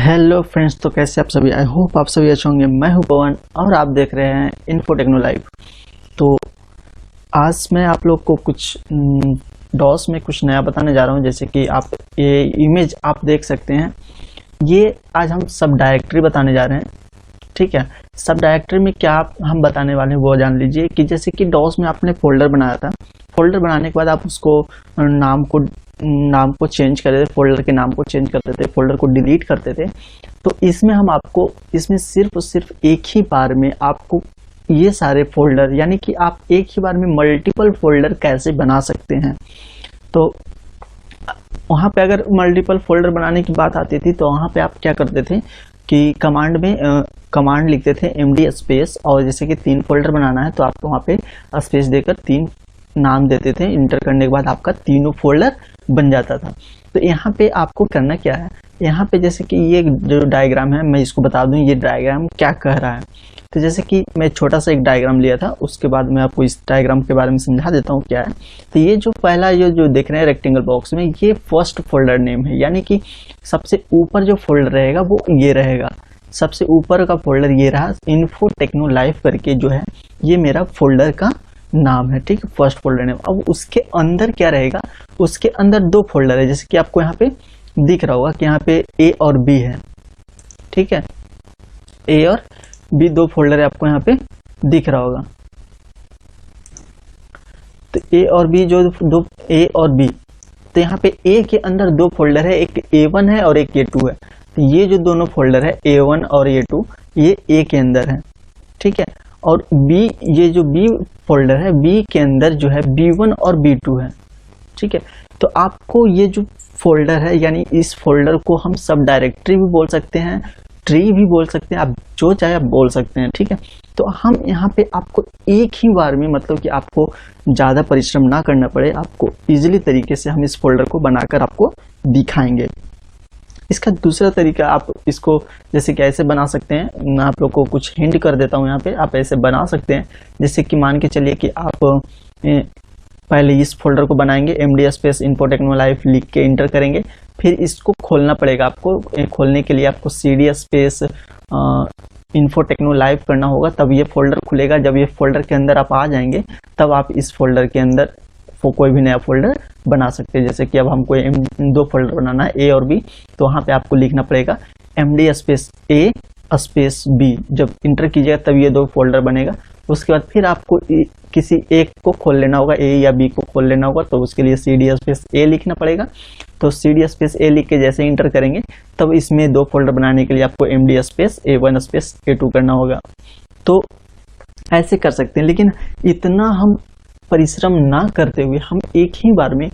Hello friends, तो कैसे आप सभी। आई होप आप सभी अच्छे होंगे। मैं हूं पवन और आप देख रहे हैं इन्फो टेक्नो लाइव। तो आज मैं आप लोग को कुछ डॉस में कुछ नया बताने जा रहा हूं। जैसे कि आप ये इमेज आप देख सकते हैं, ये आज हम सब डायरेक्टरी बताने जा रहे हैं। ठीक है, सब डायरेक्टरी में क्या हम बताने वाले हैं वो जान लीजिए। कि जैसे कि डॉस में आपने फोल्डर बनाया था, फोल्डर बनाने के बाद आप उसको नाम को चेंज करते थे, फोल्डर के नाम को चेंज करते थे, फोल्डर को डिलीट करते थे। तो इसमें हम आपको इसमें सिर्फ और सिर्फ एक ही बार में आपको ये सारे फोल्डर, यानी कि आप एक ही बार में मल्टीपल फोल्डर कैसे बना सकते हैं। तो वहाँ पे अगर मल्टीपल फोल्डर बनाने की बात आती थी तो वहाँ पे आप क्या करते थे कि कमांड में कमांड लिखते थे md स्पेस, और जैसे कि 3 फोल्डर बनाना है तो आप वहाँ पे स्पेस देकर 3 नाम देते थे। इंटर करने के बाद आपका तीनों फोल्डर बन जाता था। तो यहाँ पे आपको करना क्या है, यहाँ पे जैसे कि ये जो डायग्राम है मैं इसको बता दूं ये डायग्राम क्या कह रहा है। तो जैसे कि मैं छोटा सा एक डायग्राम लिया था, उसके बाद मैं आपको इस डायग्राम के बारे में समझा देता हूँ क्या है। तो ये जो पहला जो देख रहे हैं रेक्टेंगल बॉक्स में, ये फर्स्ट फोल्डर नेम है, यानी कि सबसे ऊपर जो फोल्डर रहेगा वो ये रहेगा। सबसे ऊपर का फोल्डर ये रहा, इन्फो टेक्नो लाइव करके जो है ये मेरा फोल्डर का नाम है। ठीक है, फर्स्ट फोल्डर नेम। अब उसके अंदर क्या रहेगा, उसके अंदर 2 फोल्डर है, जैसे कि आपको यहाँ पे दिख रहा होगा कि यहाँ पे A और B है। ठीक है, A और B 2 फोल्डर है, आपको यहाँ पे दिख रहा होगा। तो A और B जो दो A और B, तो यहाँ पे A के अंदर 2 फोल्डर है, एक A1 है और एक A2 है। तो ये जो दोनों फोल्डर है A1 और A2, ये A के अंदर है। ठीक है, और B, ये जो B फोल्डर है, B के अंदर जो है B1 और B2 है। ठीक है, तो आपको ये जो फोल्डर है, यानी इस फोल्डर को हम सब डायरेक्टरी भी बोल सकते हैं, ट्री भी बोल सकते हैं, आप जो चाहे आप बोल सकते हैं। ठीक है, तो हम यहाँ पे आपको एक ही बार में, मतलब कि आपको ज़्यादा परिश्रम ना करना पड़े, आपको इजीली तरीके से हम इस फोल्डर को बनाकर आपको दिखाएंगे। इसका दूसरा तरीका, आप इसको जैसे कि ऐसे बना सकते हैं। मैं आप लोग को कुछ हिंट कर देता हूँ यहाँ पे, आप ऐसे बना सकते हैं। जैसे कि मान के चलिए कि आप पहले इस फोल्डर को बनाएंगे, md space info techno live लिख के इंटर करेंगे, फिर इसको खोलना पड़ेगा आपको। खोलने के लिए आपको cd space info techno live करना होगा, तब ये फोल्डर खुलेगा। जब ये फोल्डर के अंदर आप आ जाएंगे तब आप इस फोल्डर के अंदर कोई भी नया फोल्डर बना सकते हैं। जैसे कि अब हमको 2 फोल्डर बनाना है, A और B, तो वहाँ पे आपको लिखना पड़ेगा md space A space B। जब इंटर कीजिएगा तब ये 2 फोल्डर बनेगा। उसके बाद फिर आपको किसी एक को खोल लेना होगा, A या B को खोल लेना होगा, तो उसके लिए cd स्पेस A लिखना पड़ेगा। तो cd स्पेस A लिख के जैसे इंटर करेंगे तब इसमें 2 फोल्डर बनाने के लिए आपको md space A1 space A2 करना होगा। तो ऐसे कर सकते हैं, लेकिन इतना हम परिश्रम ना करते हुए हम एक ही बार में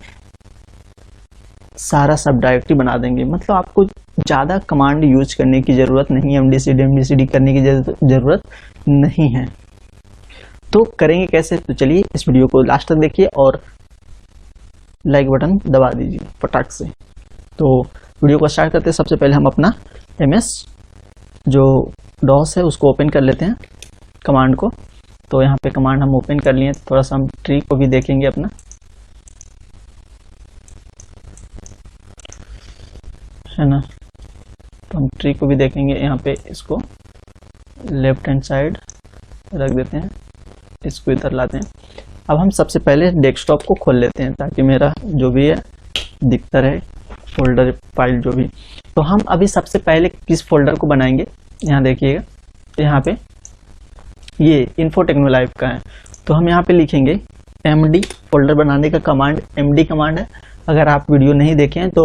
सारा सब डायरेक्टरी बना देंगे। मतलब आपको ज़्यादा कमांड यूज करने की ज़रूरत नहीं है, md करने की ज़रूरत नहीं है। तो करेंगे कैसे, तो चलिए इस वीडियो को लास्ट तक देखिए और लाइक बटन दबा दीजिए फटाक से। तो वीडियो को स्टार्ट करते हैं। सबसे पहले हम अपना ms जो डॉस है उसको ओपन कर लेते हैं, कमांड को। तो यहाँ पे कमांड हम ओपन कर लिए। थोड़ा सा हम ट्री को भी देखेंगे अपना, है ना। तो हम ट्री को भी देखेंगे। यहाँ पे इसको लेफ्ट हैंड साइड रख देते हैं, इसको इधर लाते हैं। अब हम सबसे पहले डेस्कटॉप को खोल लेते हैं ताकि मेरा जो भी है दिखता रहे, फोल्डर फाइल जो भी। तो हम अभी सबसे पहले किस फोल्डर को बनाएंगे, यहाँ देखिएगा, यहाँ पे ये इन्फो टेक्नो लाइव का है। तो हम यहाँ पे लिखेंगे md, फोल्डर बनाने का कमांड md कमांड है। अगर आप वीडियो नहीं देखें तो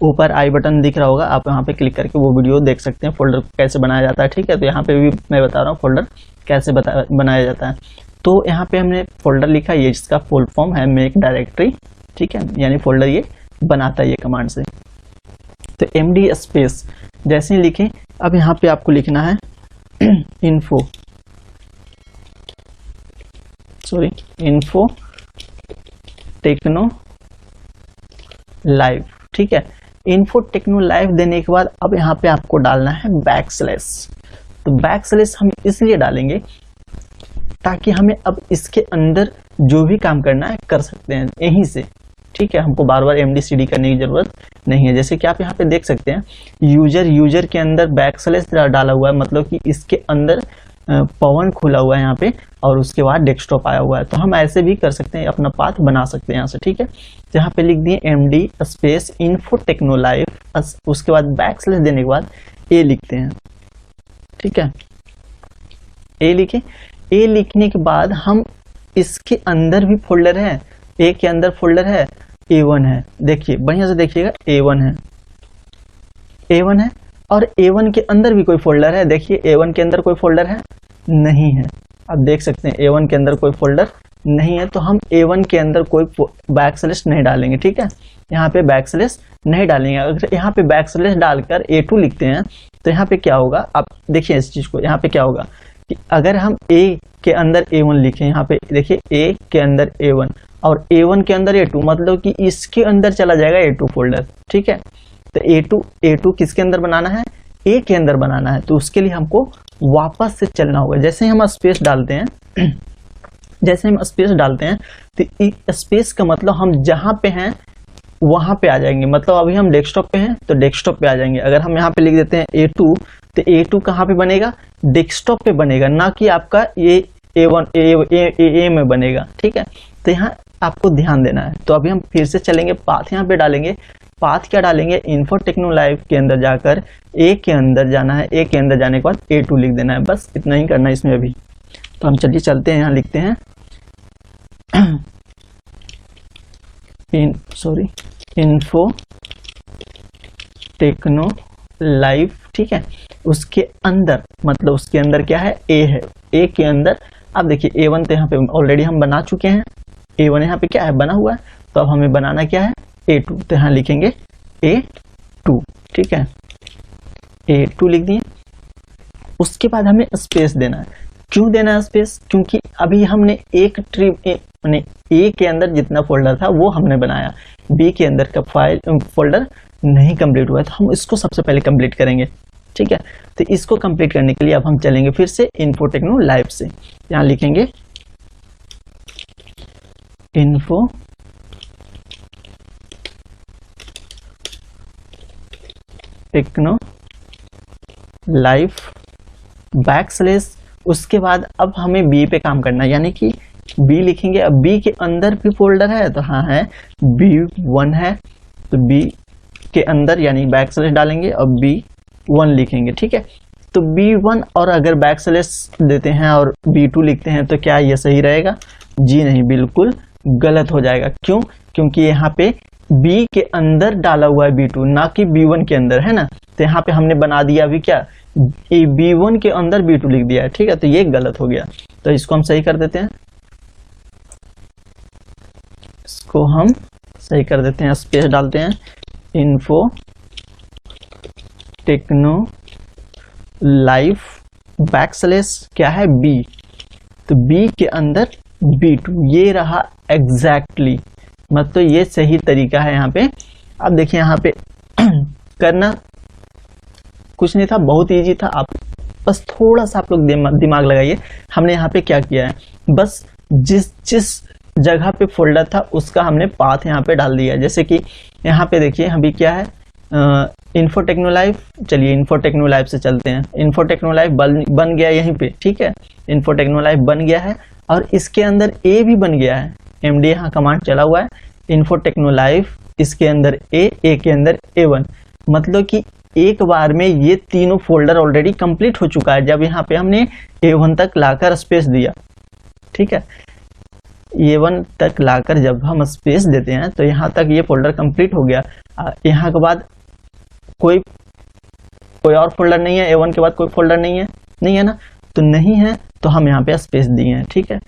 ऊपर आई बटन दिख रहा होगा, आप यहाँ पे क्लिक करके वो वीडियो देख सकते हैं, फोल्डर कैसे बनाया जाता है। ठीक है, तो यहाँ पे भी मैं बता रहा हूँ फोल्डर कैसे बनाया जाता है। तो यहाँ पे हमने फोल्डर लिखा, ये इसका फुल फॉर्म है मेक डायरेक्टरी। ठीक है, यानी फोल्डर ये बनाता है ये कमांड से। तो md स्पेस जैसे ही लिखें, अब यहाँ पे आपको लिखना है इन्फो टेक्नो लाइव। ठीक है, इन्फो टेक्नो लाइव देने के बाद अब यहाँ पे आपको डालना है बैकस्लैश। तो बैकस्लैश हम इसलिए डालेंगे ताकि हमें अब इसके अंदर जो भी काम करना है कर सकते हैं यहीं से। ठीक है, हमको बार बार MD/CD करने की जरूरत नहीं है। जैसे कि आप यहाँ पे देख सकते हैं यूजर के अंदर बैकस्लैश डाला हुआ है, मतलब कि इसके अंदर पवन खुला हुआ है यहाँ पे, और उसके बाद डेस्कटॉप आया हुआ है। तो हम ऐसे भी कर सकते हैं, अपना पाथ बना सकते हैं यहाँ से, ठीक है। तो यहाँ पे लिख दिए MD space info techno live, उसके बाद बैकस्लैश देने के बाद ए लिखते हैं, ठीक है। ए लिखे, ए लिखने के बाद हम इसके अंदर भी फोल्डर है, ए के अंदर फोल्डर है, A1 है। देखिए बढ़िया से देखिएगा, A1 है, A1 है, और A1 के अंदर भी कोई फोल्डर है। देखिए A1 के अंदर कोई फोल्डर है नहीं है, आप देख सकते हैं A1 के अंदर कोई फोल्डर नहीं है। तो हम A1 के अंदर कोई बैकस्लैश नहीं डालेंगे, ठीक है। यहाँ पे बैकस्लैश नहीं डालेंगे। अगर यहाँ पे बैकस्लैश डालकर A2 लिखते हैं तो यहाँ पे क्या होगा, आप देखिए इस चीज को। यहाँ पे क्या होगा कि अगर हम A के अंदर A1 लिखें, यहाँ पे देखिए A के अंदर A1 और A1 के अंदर A2, मतलब कि इसके अंदर चला जाएगा A2 फोल्डर, ठीक है। तो A2 किसके अंदर बनाना है, A के अंदर बनाना है। तो उसके लिए हमको वापस से चलना होगा। जैसे ही हम स्पेस डालते हैं जैसे हम स्पेस डालते हैं तो स्पेस का मतलब हम जहां पे हैं वहां पे आ जाएंगे। मतलब अभी हम डेस्कटॉप पे हैं तो डेस्कटॉप पे आ जाएंगे। अगर हम यहाँ पे लिख देते हैं A2, तो A2 कहाँ पे बनेगा, डेस्कटॉप पे बनेगा, ना कि आपका ये A1 A में बनेगा, ठीक है। तो यहाँ आपको ध्यान देना है। तो अभी हम फिर से चलेंगे, पाथ यहाँ पे डालेंगे। पाथ क्या डालेंगे, इन्फो टेक्नो लाइव के अंदर जाकर A के अंदर जाना है, A के अंदर जाने के बाद A2 लिख देना है, बस इतना ही करना है इसमें अभी। तो हम चलिए चलते हैं, यहाँ लिखते हैं इन्फो टेक्नो लाइव, ठीक है। उसके अंदर मतलब उसके अंदर क्या है, A है। A के अंदर अब देखिए A1 तो यहाँ पे ऑलरेडी हम बना चुके हैं, A1 यहाँ पे क्या है, बना हुआ है। तो अब हमें बनाना क्या है, A2। तो यहाँ लिखेंगे A2, ठीक है, A2 लिख दिए। उसके बाद हमें स्पेस देना है। क्यों देना है स्पेस, क्योंकि अभी हमने एक ट्री मैंने A के अंदर जितना फोल्डर था वो हमने बनाया, B के अंदर का फाइल फोल्डर नहीं कंप्लीट हुआ है। तो हम इसको सबसे पहले कंप्लीट करेंगे, ठीक है। तो इसको कंप्लीट करने के लिए अब हम चलेंगे फिर से इन्फो टेक्नो लाइव से। यहाँ लिखेंगे इन्फो टेक्नो लाइव बैकस्लैश, उसके बाद अब हमें B पे काम करना है, यानी कि B लिखेंगे। अब B के अंदर भी फोल्डर है, तो हाँ है, B1 है, तो B के अंदर यानी बैकस्लैश डालेंगे और B1 लिखेंगे, ठीक है। तो B1 और अगर बैकस्लैश देते हैं और B2 लिखते हैं तो क्या ये सही रहेगा, जी नहीं, बिल्कुल गलत हो जाएगा। क्यों, क्योंकि यहाँ पे B के अंदर डाला हुआ है B2, ना कि B1 के अंदर, है ना। तो यहाँ पे हमने बना दिया अभी क्या, B1 के अंदर B2 लिख दिया है, ठीक है। तो ये गलत हो गया, तो इसको हम सही कर देते हैं, इसको हम सही कर देते हैं। स्पेस डालते हैं, इन्फो टेक्नो लाइव बैकस्लैश क्या है, B, तो B के अंदर B2, ये रहा एग्जैक्टली, मतलब ये सही तरीका है यहाँ पे। अब देखिए यहाँ पे करना कुछ नहीं था, बहुत इजी था। आप बस थोड़ा सा आप लोग दिमाग लगाइए। हमने यहाँ पे क्या किया है, बस जिस जगह पे फोल्डर था उसका हमने पाथ यहाँ पे डाल दिया। जैसे कि यहाँ पे देखिए अभी क्या है, इन्फो टेक्नो लाइव। चलिए इन्फो टेक्नो लाइव से चलते हैं। इन्फो टेक्नो लाइव बन गया यहीं पे, ठीक है। इन्फो टेक्नो लाइव बन गया है और इसके अंदर A भी बन गया है, MD यहाँ कमांड चला हुआ है। इन्फो टेक्नो लाइव, इसके अंदर A के अंदर A1, मतलब कि एक बार में ये तीनों फोल्डर ऑलरेडी कंप्लीट हो चुका है। जब यहाँ पे हमने A1 तक लाकर स्पेस दिया, ठीक है, A1 तक लाकर जब हम स्पेस देते हैं तो यहाँ तक ये फोल्डर कंप्लीट हो गया। यहाँ के बाद कोई और फोल्डर नहीं है, A1 के बाद कोई फोल्डर नहीं है ना, तो नहीं है तो हम यहाँ पे स्पेस दिए हैं, ठीक है।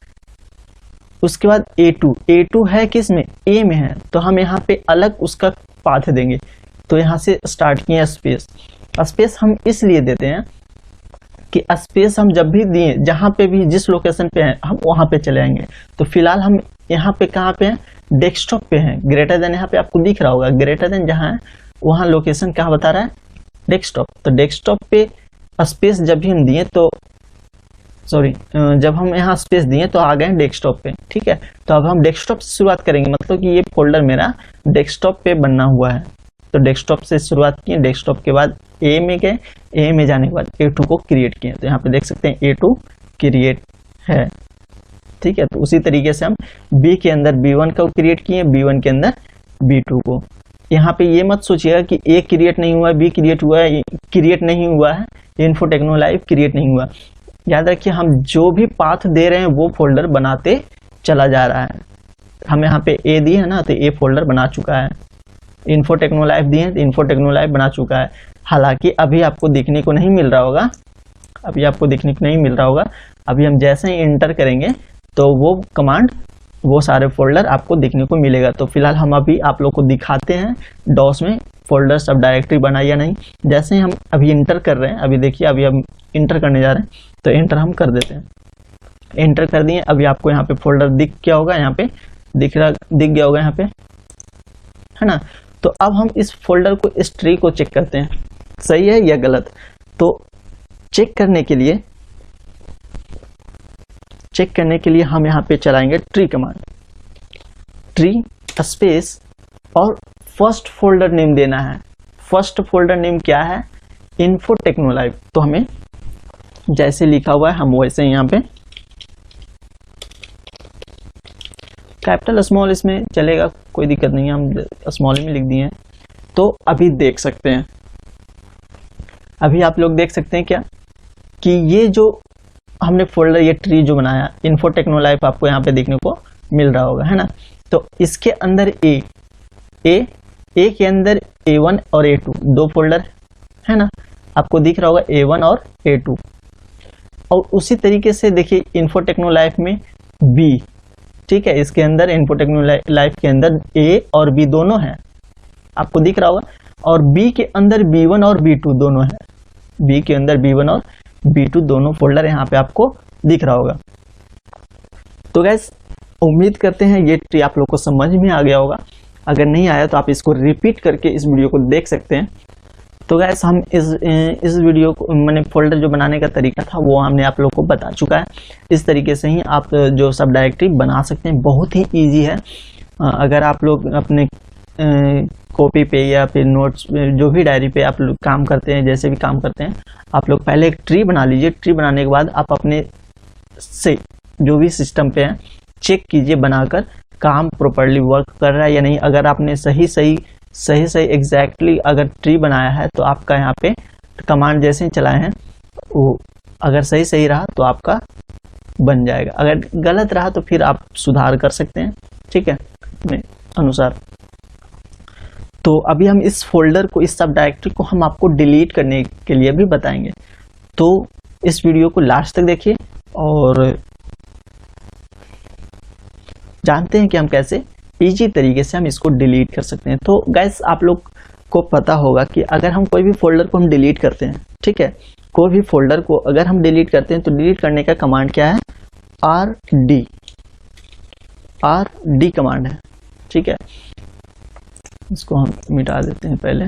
उसके बाद A2 है किस में, A में है, तो हम यहाँ पे अलग उसका पाथ देंगे। तो यहाँ से स्टार्ट किए स्पेस हम इसलिए देते हैं कि स्पेस हम जब भी दिए, जहाँ पे भी जिस लोकेशन पे हैं हम वहाँ पे चले आएंगे। तो फिलहाल हम यहाँ पे कहाँ पे हैं, डेस्कटॉप पे हैं। ग्रेटर देन यहाँ पे आपको दिख रहा होगा, ग्रेटर देन जहाँ है वहाँ लोकेशन कहाँ बता रहा है, डेस्कटॉप। तो डेस्कटॉप पे स्पेस जब भी हम दिए तो सॉरी, जब हम यहाँ स्पेस दिए तो आ गए डेस्कटॉप पे। ठीक है, तो अब हम डेस्कटॉप से शुरुआत करेंगे, मतलब कि ये फोल्डर मेरा डेस्कटॉप पे बनना हुआ है। तो डेस्कटॉप से शुरुआत किए, डेस्कटॉप के बाद ए में गए, ए में जाने के बाद A2 को क्रिएट किए। तो यहाँ पे देख सकते हैं A2 क्रिएट है। ठीक है, तो उसी तरीके से हम B के अंदर B1 को क्रिएट किए, B1 के अंदर B2 को। यहाँ पे ये मत सोचिएगा कि A क्रिएट नहीं हुआ है, B क्रिएट हुआ है, क्रिएट नहीं हुआ है, इन्फोटेक्नो लाइव क्रिएट नहीं हुआ। याद रखिए, हम जो भी पाथ दे रहे हैं वो फोल्डर बनाते चला जा रहा है। हम यहाँ पे A दिए है ना, तो A फोल्डर बना चुका है। इन्फोटेक्नो लाइव दिए तो इन्फोटेक्नो लाइव बना चुका है। हालांकि अभी आपको देखने को नहीं मिल रहा होगा, अभी हम जैसे ही इंटर करेंगे तो वो कमांड, वो सारे फोल्डर आपको देखने को मिलेगा। तो फिलहाल हम अभी आप लोग को दिखाते हैं डॉस में फोल्डर सब डायरेक्टरी बना या नहीं। जैसे ही हम अभी इंटर कर रहे हैं, अभी देखिए अभी हम इंटर करने जा रहे हैं, तो इंटर हम कर देते हैं। इंटर कर दिए, अभी आपको यहाँ पे फोल्डर दिख गया होगा, यहाँ पे दिख गया होगा यहाँ पे, है ना। तो अब हम इस फोल्डर को, इस ट्री को चेक करते हैं सही है या गलत। तो चेक करने के लिए हम यहाँ पे चलाएंगे ट्री कमांड, ट्री स्पेस और फर्स्ट फोल्डर नेम देना है। फर्स्ट फोल्डर नेम क्या है? इन्फोटेक्नो लाइव। तो हमें जैसे लिखा हुआ है हम वैसे यहाँ पे कैपिटल स्मॉल इसमें चलेगा, कोई दिक्कत नहीं है, हम स्मॉल में लिख दिए हैं। तो अभी देख सकते हैं, अभी आप लोग देख सकते हैं क्या कि ये जो हमने फोल्डर, ये ट्री जो बनाया इन्फोटेक्नो लाइव, आपको यहाँ पे देखने को मिल रहा होगा, है ना। तो इसके अंदर ए के अंदर A1 और A2 दो फोल्डर है ना, आपको दिख रहा होगा A1 और A2। और उसी तरीके से देखिए इन्फोटेक्नो लाइव में B, ठीक है, इसके अंदर इन्फोटेक्नो लाइव के अंदर A और B दोनों हैं, आपको दिख रहा होगा। और B के अंदर B1 और B2 दोनों हैं, B के अंदर B1 और B2 दोनों फोल्डर यहाँ पे आपको दिख रहा होगा। तो गैस उम्मीद करते हैं ये ट्री आप लोग को समझ में आ गया होगा। अगर नहीं आया तो आप इसको रिपीट करके इस वीडियो को देख सकते हैं। तो गैस हम इस वीडियो को, मैंने फोल्डर जो बनाने का तरीका था वो हमने आप लोग को बता चुका है। इस तरीके से ही आप जो सब डायरेक्टरी बना सकते हैं, बहुत ही ईजी है। अगर आप लोग अपने कॉपी पे या फिर नोट्स जो भी डायरी पे आप लोग काम करते हैं, जैसे भी काम करते हैं, आप लोग पहले एक ट्री बना लीजिए। ट्री बनाने के बाद आप अपने से जो भी सिस्टम पे है चेक कीजिए बनाकर काम प्रॉपर्ली वर्क कर रहा है या नहीं। अगर आपने सही एग्जैक्टली अगर ट्री बनाया है तो आपका यहाँ पे कमांड जैसे ही चलाए हैं वो अगर सही रहा तो आपका बन जाएगा। अगर गलत रहा तो फिर आप सुधार कर सकते हैं, ठीक है, अपने अनुसार। तो अभी हम इस फोल्डर को, इस सब डायरेक्टरी को हम आपको डिलीट करने के लिए भी बताएंगे। तो इस वीडियो को लास्ट तक देखिए और जानते हैं कि हम कैसे इजी तरीके से हम इसको डिलीट कर सकते हैं। तो गाइस आप लोग को पता होगा कि अगर हम कोई भी फोल्डर को हम डिलीट करते हैं, ठीक है, कोई भी फोल्डर को अगर हम डिलीट करते हैं तो डिलीट करने का कमांड क्या है? RD कमांड है, ठीक है। इसको हम मिटा देते हैं पहले।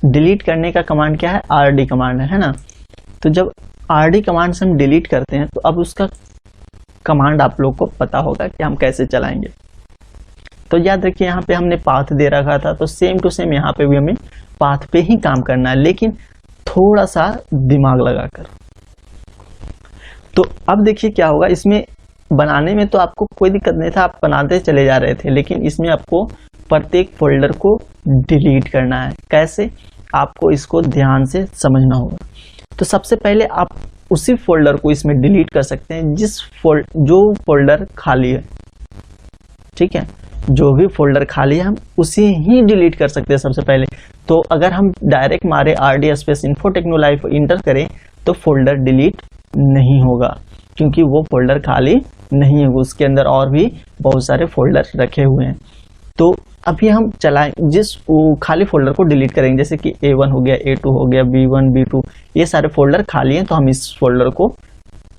डिलीट करने का कमांड क्या है? RD कमांड है ना। तो जब RD कमांड से हम डिलीट करते हैं तो अब उसका कमांड आप लोग को पता होगा कि हम कैसे चलाएंगे। तो याद रखिए यहाँ पे हमने पाथ दे रखा था, तो सेम टू सेम यहाँ पे भी हमें पाथ पे ही काम करना है, लेकिन थोड़ा सा दिमाग लगाकर। तो अब देखिए क्या होगा, इसमें बनाने में तो आपको कोई दिक्कत नहीं था, आप बनाते चले जा रहे थे, लेकिन इसमें आपको प्रत्येक फोल्डर को डिलीट करना है। कैसे? आपको इसको ध्यान से समझना होगा। तो सबसे पहले आप उसी फोल्डर को इसमें डिलीट कर सकते हैं जो फोल्डर खाली है, ठीक है, जो भी फोल्डर खाली है हम उसी ही डिलीट कर सकते हैं सबसे पहले। तो अगर हम डायरेक्ट मारे RD स्पेस इन्फोटेक्नो लाइव इंटर करें तो फोल्डर डिलीट नहीं होगा, क्योंकि वो फोल्डर खाली नहीं है, उसके अंदर और भी बहुत सारे फोल्डर रखे हुए हैं। तो अभी हम चलाएं, जिस खाली फोल्डर को डिलीट करेंगे, जैसे कि A1 हो गया, A2 हो गया, B1 B2, ये सारे फोल्डर खाली हैं, तो हम इस फोल्डर को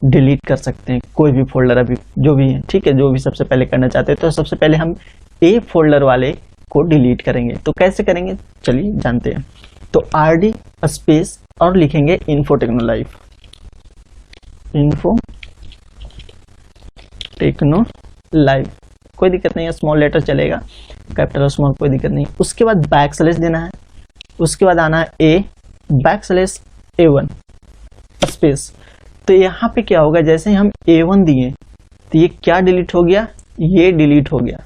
डिलीट कर सकते हैं। कोई भी फोल्डर अभी जो भी है, ठीक है, जो भी सबसे पहले करना चाहते हैं। तो सबसे पहले हम A फोल्डर वाले को डिलीट करेंगे। तो कैसे करेंगे चलिए जानते हैं। तो RD स्पेस और लिखेंगे info techno life, info techno life, कोई दिक्कत नहीं है, स्मॉल लेटर चलेगा, कैपिटल और स्मॉल कोई दिक्कत नहीं। उसके बाद बैक स्लैश देना है, उसके बाद आना है A back slash A1 space. तो यहाँ पे क्या होगा, जैसे ही हम A1 दिए तो ये क्या डिलीट हो गया, ये डिलीट हो गया,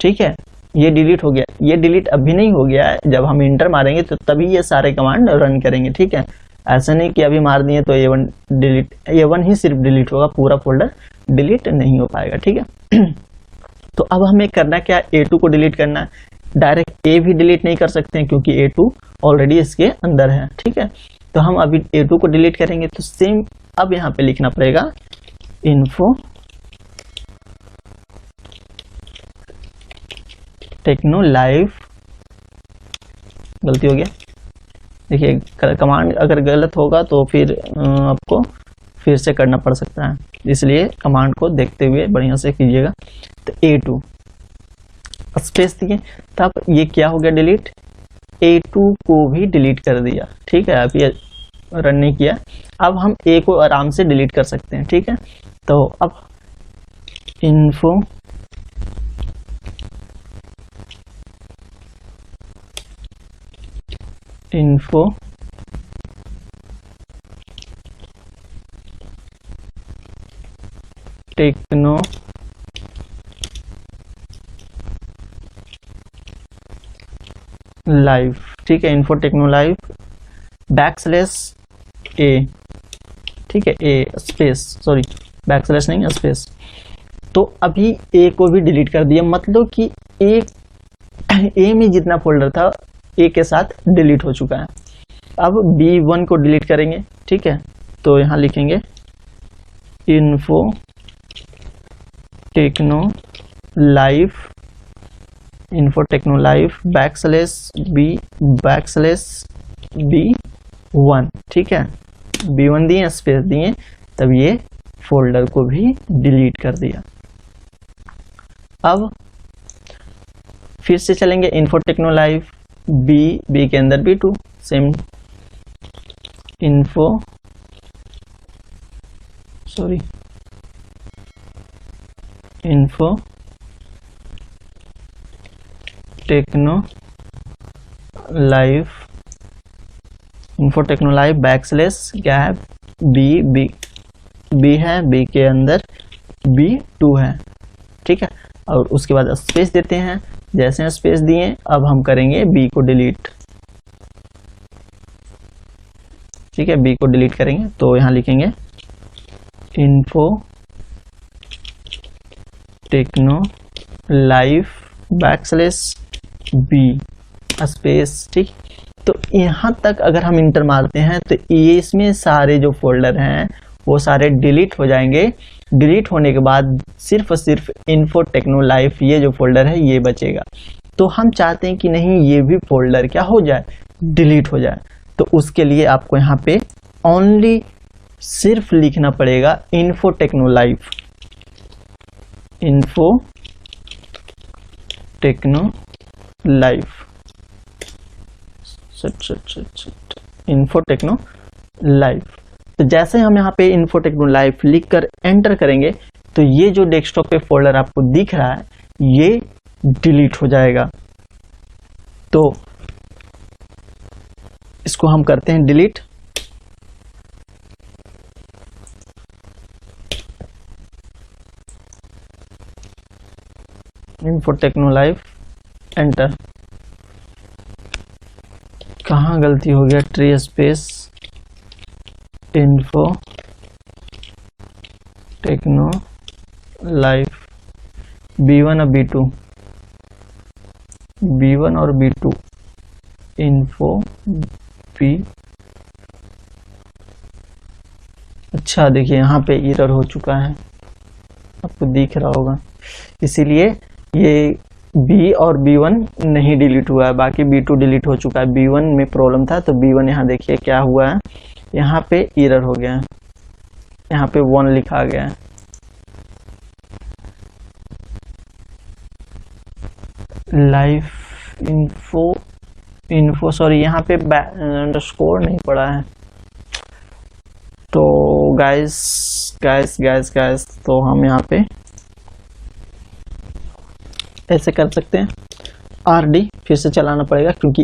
ठीक है, ये डिलीट हो गया। ये डिलीट अभी नहीं हो गया है, जब हम इंटर मारेंगे तो तभी ये सारे कमांड रन करेंगे, ठीक है। ऐसा नहीं कि अभी मार दिए तो A1 डिलीट, A1 ही सिर्फ डिलीट होगा, पूरा फोल्डर डिलीट नहीं हो पाएगा, ठीक है। तो अब हमें करना क्या, A2 को डिलीट करना है। डायरेक्ट A भी डिलीट नहीं कर सकते हैं क्योंकि A2 ऑलरेडी इसके अंदर है, ठीक है। तो हम अभी A2 को डिलीट करेंगे, तो सेम अब यहाँ पे लिखना पड़ेगा इन्फो टेक्नो लाइफ, गलती हो गया, देखिए कमांड अगर गलत होगा तो फिर आपको फिर से करना पड़ सकता है, इसलिए कमांड को देखते हुए बढ़िया से कीजिएगा। तो A2 स्पेस दिए, तब ये क्या हो गया डिलीट, A2 को भी डिलीट कर दिया, ठीक है। अब ये रन नहीं किया, अब हम A को आराम से डिलीट कर सकते हैं, ठीक है। तो अब इन्फो टेक्नो लाइफ, ठीक है, info techno life back slash A, ठीक है, A space, sorry back slash नहीं स्पेस। तो अभी A को भी डिलीट कर दिया, मतलब कि A में जितना फोल्डर था A के साथ डिलीट हो चुका है। अब B1 को डिलीट करेंगे, ठीक है। तो यहाँ लिखेंगे info techno life, info techno life back slash B1, ठीक है। B1 दिए, स्पेस दिए, तब ये फोल्डर को भी डिलीट कर दिया। अब फिर से चलेंगे इन्फो टेक्नो लाइफ B के अंदर B2, same info techno life back slash gap B है, B के अंदर B2 है, ठीक है। और उसके बाद स्पेस देते हैं, जैसे स्पेस दिए अब हम करेंगे B को डिलीट, ठीक है, B को डिलीट करेंगे। तो यहाँ लिखेंगे info techno life back slash B space, ठीक। तो यहाँ तक अगर हम इंटर मारते हैं तो ये इसमें सारे जो फोल्डर हैं वो सारे डिलीट हो जाएंगे। डिलीट होने के बाद सिर्फ और सिर्फ इन्फो टेक्नो लाइफ ये जो फोल्डर है ये बचेगा। तो हम चाहते हैं कि नहीं ये भी फोल्डर क्या हो जाए, डिलीट हो जाए। तो उसके लिए आपको यहाँ पे ओनली सिर्फ लिखना पड़ेगा info techno life, info techno life, info techno life. तो जैसे हम यहाँ पे इन्फो टेक्नो लाइफ लिख कर एंटर करेंगे तो ये जो डेस्कटॉप पे फोल्डर आपको दिख रहा है ये डिलीट हो जाएगा। तो इसको हम करते हैं delete. Info techno life enter. कहाँ गलती हो गया, tree space info techno life B1 और B2, B1 और B2 इन्फो B। अच्छा देखिए यहाँ पे एरर हो चुका है, आपको दिख रहा होगा, इसीलिए ये B और B1 नहीं डिलीट हुआ है, बाकी B2 डिलीट हो चुका है। B1 में प्रॉब्लम था तो B1 यहाँ देखिए क्या हुआ है, यहाँ पे एरर हो गया है, यहाँ पे 1 लिखा गया है। लाइफ इन्फो इन्फो, सॉरी यहाँ पे अंडरस्कोर नहीं पड़ा है। तो गाइस तो हम यहाँ पे ऐसे कर सकते हैं, RD फिर से चलाना पड़ेगा क्योंकि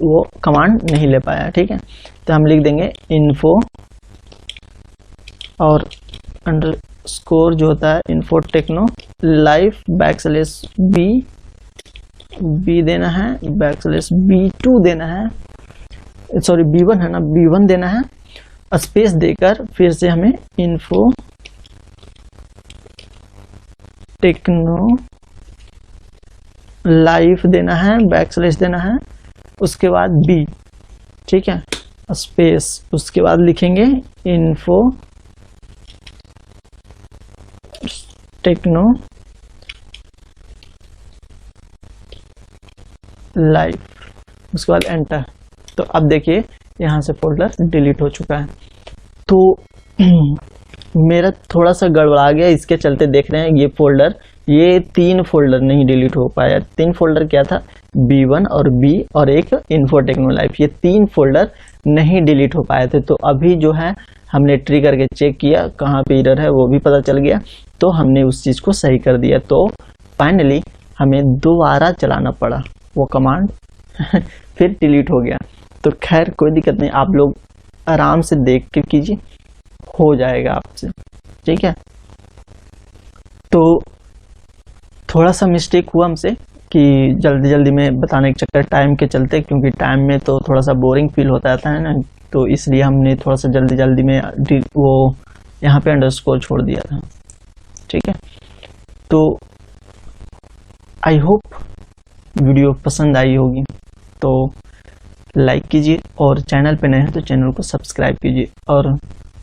वो कमांड नहीं ले पाया। ठीक है, तो हम लिख देंगे इन्फो और अंडरस्कोर जो होता है इन्फो टेक्नो लाइफ /B देना है, /B2 देना है, सॉरी B1 है ना, B1 देना है, स्पेस देकर फिर से हमें इन्फो टेक्नो लाइफ देना है, / देना है, उसके बाद B। ठीक है, स्पेस, उसके बाद लिखेंगे इन्फो टेक्नो लाइफ, उसके बाद एंटर। तो अब देखिए यहाँ से फोल्डर डिलीट हो चुका है। तो मेरा थोड़ा सा गड़बड़ा गया, इसके चलते देख रहे हैं ये 3 फोल्डर नहीं डिलीट हो पाया। 3 फोल्डर क्या था, B1 और B और एक इन्फो टेक्नो लाइफ, ये 3 फोल्डर नहीं डिलीट हो पाए थे। तो अभी जो है हमने ट्री करके चेक किया कहाँ पे एरर है, वो भी पता चल गया, तो हमने उस चीज़ को सही कर दिया। तो फाइनली हमें दोबारा चलाना पड़ा वो कमांड फिर डिलीट हो गया। तो खैर कोई दिक्कत नहीं, आप लोग आराम से देख के कीजिए, हो जाएगा आपसे। ठीक है, तो थोड़ा सा मिस्टेक हुआ हमसे कि जल्दी में बताने के चक्कर टाइम के चलते, क्योंकि टाइम में तो थोड़ा सा बोरिंग फील होता है ना, तो इसलिए हमने थोड़ा सा जल्दी में वो यहाँ पे अंडरस्कोर छोड़ दिया था। ठीक है, तो आई होप वीडियो पसंद आई होगी, तो लाइक कीजिए और चैनल पे नए हैं तो चैनल को सब्सक्राइब कीजिए,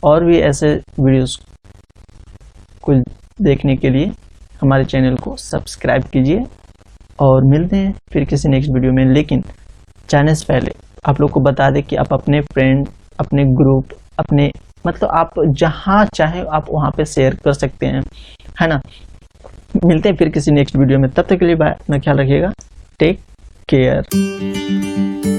और भी ऐसे वीडियोस को देखने के लिए हमारे चैनल को सब्सक्राइब कीजिए। और मिलते हैं फिर किसी नेक्स्ट वीडियो में। लेकिन जाने से पहले आप लोग को बता दें कि आप अपने फ्रेंड, अपने ग्रुप, अपने मतलब आप जहाँ चाहे आप वहाँ पे शेयर कर सकते हैं, है ना। मिलते हैं फिर किसी नेक्स्ट वीडियो में, तब तक के लिए बाय, अपना ख्याल रखिएगा, टेक केयर।